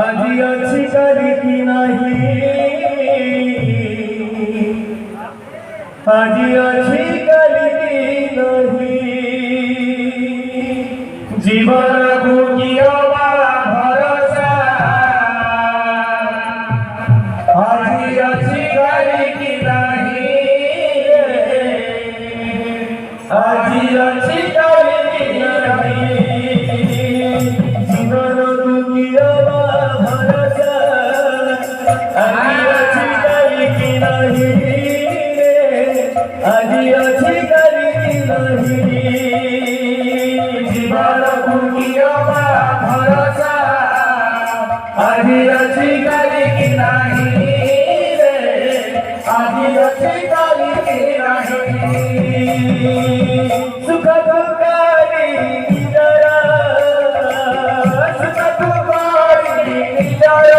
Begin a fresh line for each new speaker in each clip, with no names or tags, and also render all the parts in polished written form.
আজি ଅଛି କାଲି କି ନାହିଁ আজি ଅଛି କାଲି କି ନାହିଁ ଜୀବନକୁ କିଅ ବା ଭରସା আজি ଅଛି କାଲି କି ନାହିଁ আজি ଅଛି କାଲି କି ନାହିଁ ଜୀବନକୁ କିଅ ବା ଭରସା আজি ଅଛି କାଲି କି ନାହିଁ আজি ଅଛି କାଲି କି ନାହିଁ ଜୀବନକୁ କିଅ ବା ଭରସା আজি ଅଛି କାଲି କି ନାହିଁ আজি ଅଛି କାଲି କି ନାହିଁ ସୁଖ ଦୁଃଖରେ ନିଜର ସୁଖ ଦୁଃଖରେ ନିଜର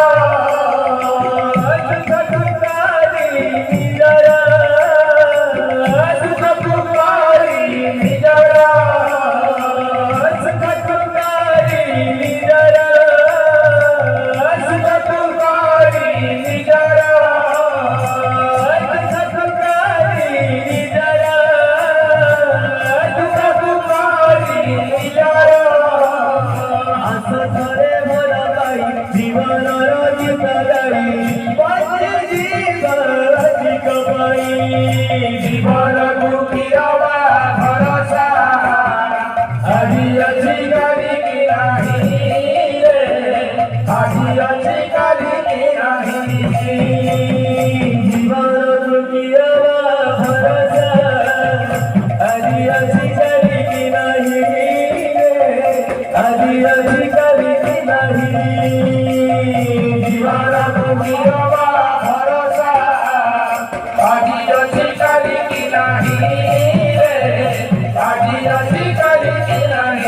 ସୁଖ ଦୁଃଖରେ ନିଜର ସୁଖ ଦୁଃଖରେ ନିଜର ସୁଖ ଦୁଃଖରେ ନିଜର ସୁଖ ଦୁଃଖରେ ନିଜର জীবনକୁ କିଅ ବା ଭରସା আজি ଅଛି କାଲି କି ନାହିଁ আজি ଅଛି କାଲି କି ନାହିଁ জীবনକୁ କିଅ ବା ଭରସା আজি ଅଛି କାଲି କି ନାହିଁ আজি ଅଛି କାଲି କି ନାହିଁ জীবনକୁ କିଅ ବା ଭରସା আজি ଅଛି କାଲି କି ନାହିଁ আজি ଅଛି କାଲି କି ନାହିଁ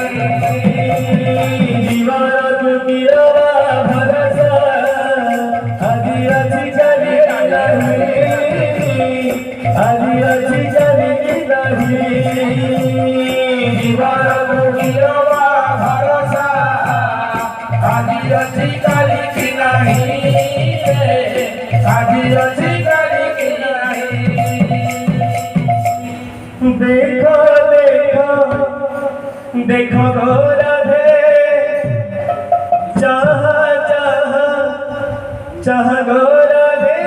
ଜୀବନକୁ କିଅ ବା ଭରସା আজি ଅଛି କାଲି କି ନାହିଁ আজি ଅଛି କାଲି କି ନାହିଁ ଜୀବନକୁ କିଅ ବା ଭରସା আজি ଅଛି କାଲି କି ନାହିଁ আজি ଅଛି କାଲି କି ନାହିଁ देखो देखो देखो गो राधे चाह चाह चाह गो राधे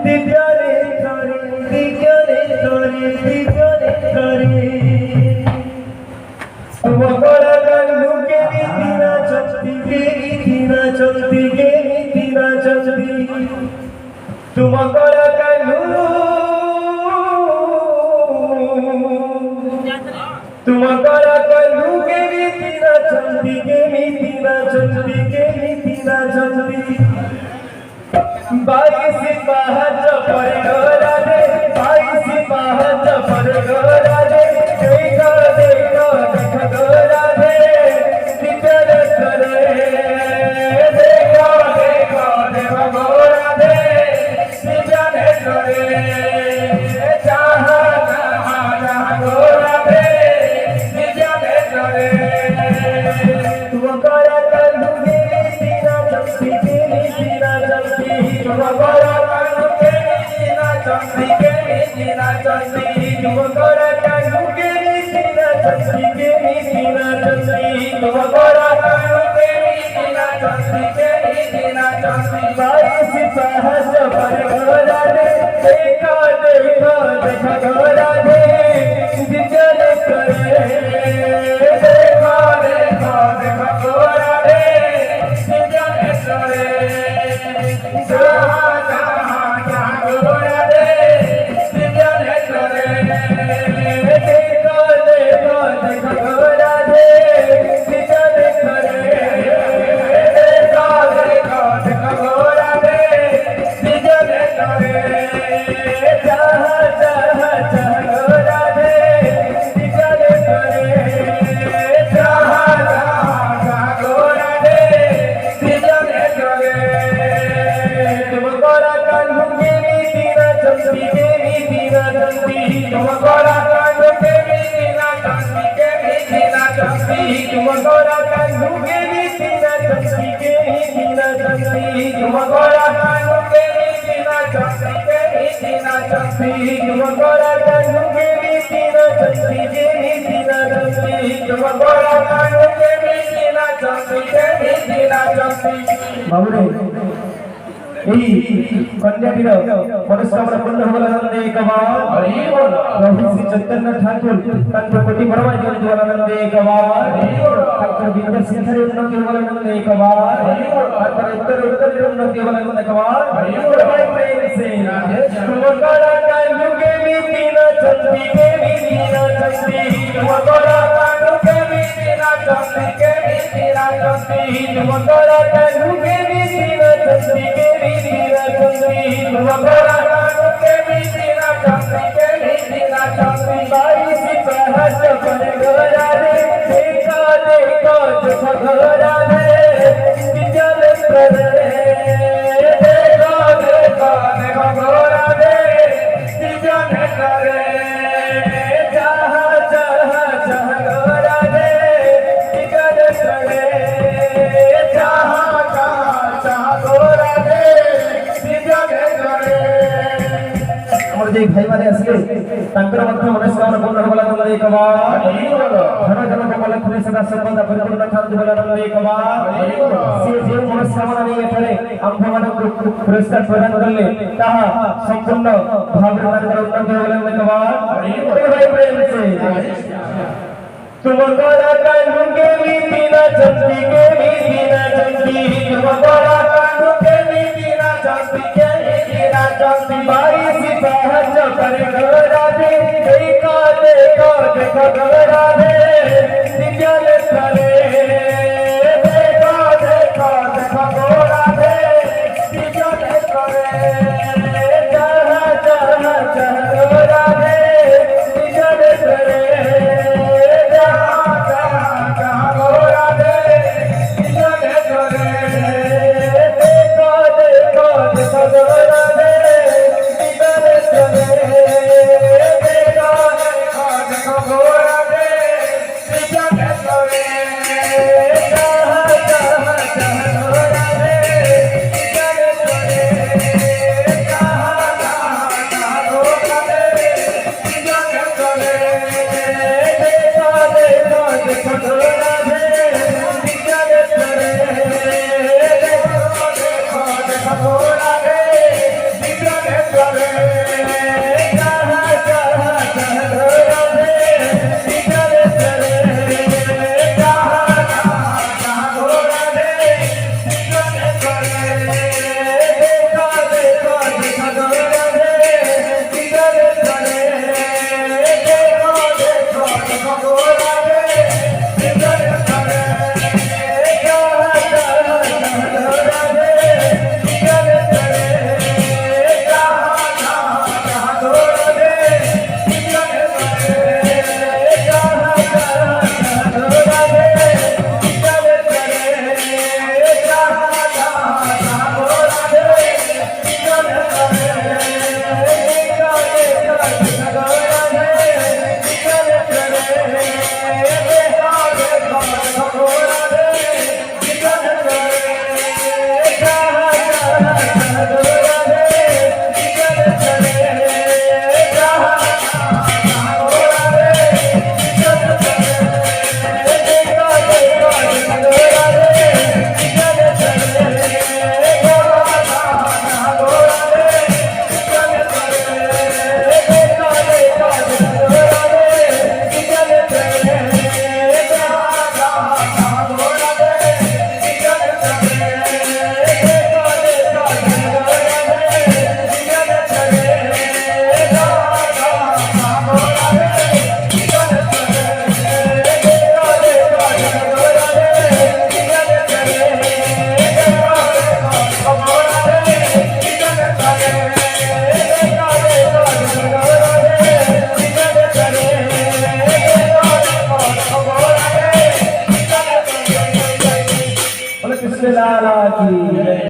दिव्यारे करे दिव्यारे करे दिव्यारे करे तुम करा गलू के नीतिना चलती के नीतिना चलती के नीतिना चलती तुम करा गलू तुम करा गलू के नीतिना चलती के नीतिना चलती के नीतिना चलती 22 पाहच पर गोरा दे 22 पाहच पर गोरा दे देखो देखो देखो गोरा दे निचर करे देखो देखो देखो गोरा दे निचर करे चाह चाह चाह गोरा दे निचर करे तुम करा गलू के नीतिना चलती के नीतिना चलती तुम करा गलू के नीतिना चलती के नीतिना चलती तुम करा गलू के नीतिना चलती के नीतिना चलती तुम करा गलू के नीतिना चलती के नीतिना चलती 22 पाहच पर गोरा दे देखो देखो देखो गोरा दे निचर करे देखो देखो देखो गोरा दे निचर करे जहाँ जहाँ जहाँ गोरा दे निचर करे देखो देखो देखो गोरा दे निचर करे देखो देखो देखो गोरा दे निचर करे जहाँ जहाँ जहाँ गोरा दे तुम गोरा कानू के नीति ना चलती तुम गोरा कानू के नीति ना चलती जे नीति ना चलती तुम गोरा कानू के नीति ना चलती जे नीति ना चलती बाबूरे এই কন্যাটির মনস্কামনা পূর্ণ হওয়ার আনন্দে একবার হরি বল প্রভু শ্রী চৈতন্য ঠাকুর তার কোটি পরমায় জ্ঞান হওয়ার আনন্দে একবার হরি বল ঠাকুর বিন্দু শিখারে উন্নতি হওয়ার আনন্দে একবার হরি বল ঠাকুর উত্তর উন্নতি হওয়ার আনন্দে একবার হরি বল ভাই প্রেম সে তুম গোরা কানু কে নীতি না চলতি কে নীতি না চলতি তুম গোরা কানু কে নীতি না চলতি কে নীতি না চলতি তুম গোরা কানু কে নীতি না চলতি কে तुम गोरा कानू के नीति ना चलती के नीति ना चलती बाईस पहच पर गोरा रे देखा देखा देखा गोरा रे चल करे देखा देखा देखा गोरा रे चल करे जहाँ जहाँ जहाँ गोरा रे चल करे जहाँ जहाँ जहाँ गोरा रे আমার যে ভাই মানে আসলে তাঙ্কর মধ্যে মনস্কামনা পূর্ণ হওয়ার আনন্দে একবার হরি বল ধন ধন কমল ফুলে সদা সর্বদা পরিপূর্ণ শান্তি হওয়ার আনন্দে একবার হরি বল সে যে মনস্কামনা নিয়ে এখানে আম্ভমানকে পুরস্কার প্রদান করলে তাহা সম্পূর্ণ ভাবনার উন্নতি হওয়ার আনন্দে একবার হরি বল ভাই প্রেম সে तुम गोरा कानू के नीति ना चलती के नीति ना चलती तुम गोरा कानू के नीति ना चलती के नीति ना चलती बाईस पहच पर गोरा दे देखा देखा देखा गोरा दे चल करे देखा देखा देखा गोरा दे चल करे जहाँ जहाँ जहाँ गोरा दे चल करे लाला की